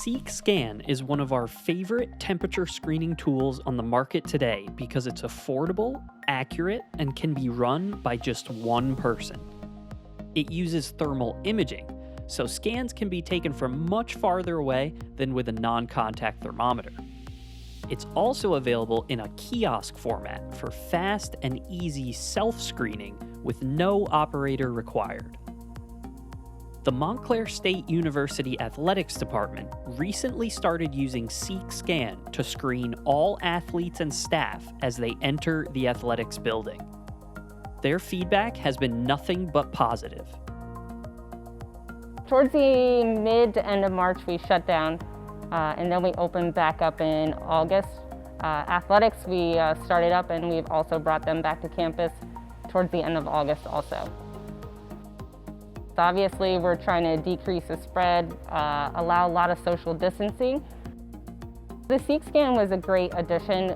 Seek Scan is one of our favorite temperature screening tools on the market today because it's affordable, accurate, and can be run by just one person. It uses thermal imaging, so scans can be taken from much farther away than with a non-contact thermometer. It's also available in a kiosk format for fast and easy self-screening with no operator required. The Montclair State University Athletics Department recently started using Seek Scan to screen all athletes and staff as they enter the athletics building. Their feedback has been nothing but positive. Towards the mid to end of March, we shut down, and then we opened back up in August. Athletics, we started up, and we've also brought them back to campus towards the end of August also. Obviously, we're trying to decrease the spread, allow a lot of social distancing. The Seek Scan was a great addition.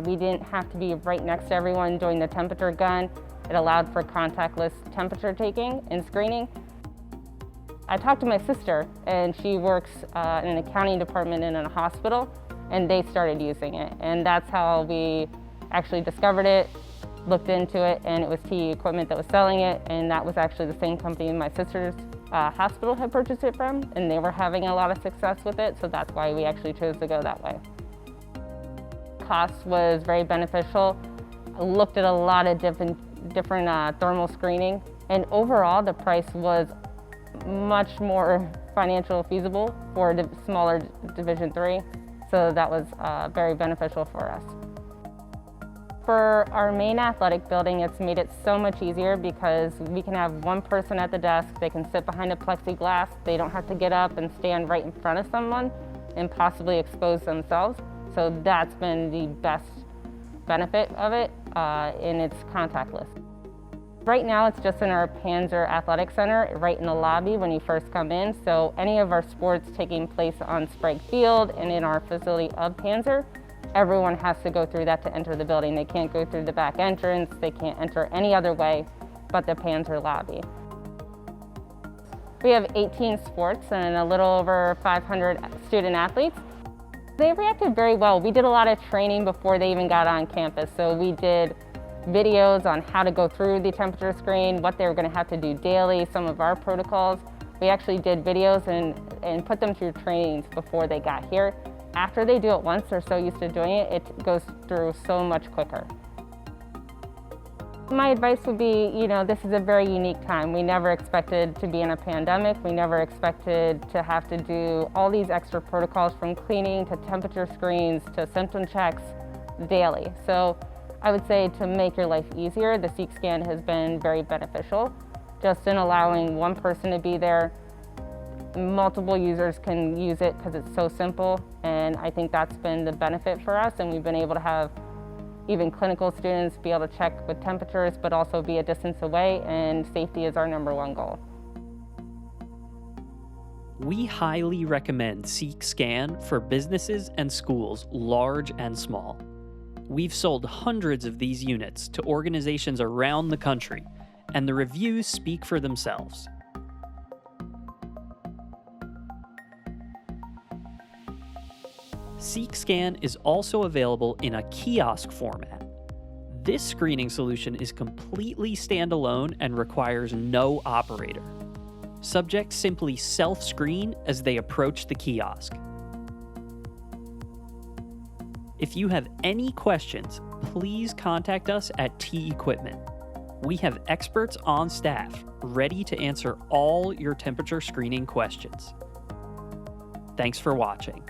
We didn't have to be right next to everyone doing the temperature gun. It allowed for contactless temperature taking and screening. I talked to my sister, and she works in an accounting department in a hospital, and they started using it. And that's how we actually discovered it, looked into it, and it was TE Equipment that was selling it, and that was actually the same company my sister's hospital had purchased it from, and they were having a lot of success with it, so that's why we actually chose to go that way. Cost was very beneficial. I looked at a lot of different thermal screening, and overall the price was much more financial feasible for a smaller Division III, so that was very beneficial for us. For our main athletic building, it's made it so much easier because we can have one person at the desk. They can sit behind a plexiglass. They don't have to get up and stand right in front of someone and possibly expose themselves. So that's been the best benefit of it, and it's contactless. Right now, it's just in our Panzer Athletic Center, right in the lobby when you first come in. So any of our sports taking place on Sprague Field and in our facility of Panzer, everyone has to go through that to enter the building. They can't go through the back entrance. They can't enter any other way but the Panzer lobby. We have 18 sports and a little over 500 student athletes. They reacted very well. We did a lot of training before they even got on campus. So we did videos on how to go through the temperature screen, what they were going to have to do daily, some of our protocols. We actually did videos and put them through trainings before they got here. After they do it once, they're so used to doing it, it goes through so much quicker. My advice would be, this is a very unique time. We never expected to be in a pandemic. We never expected to have to do all these extra protocols from cleaning to temperature screens to symptom checks daily. So I would say to make your life easier, the Seek Scan has been very beneficial, just in allowing one person to be there. Multiple users can use it because it's so simple, and I think that's been the benefit for us, and we've been able to have even clinical students be able to check with temperatures but also be a distance away, and safety is our #1 goal. We highly recommend Seek Scan for businesses and schools large and small. We've sold hundreds of these units to organizations around the country, and the reviews speak for themselves. Seek Scan is also available in a kiosk format. This screening solution is completely standalone and requires no operator. Subjects simply self-screen as they approach the kiosk. If you have any questions, please contact us at TE Equipment. We have experts on staff ready to answer all your temperature screening questions. Thanks for watching.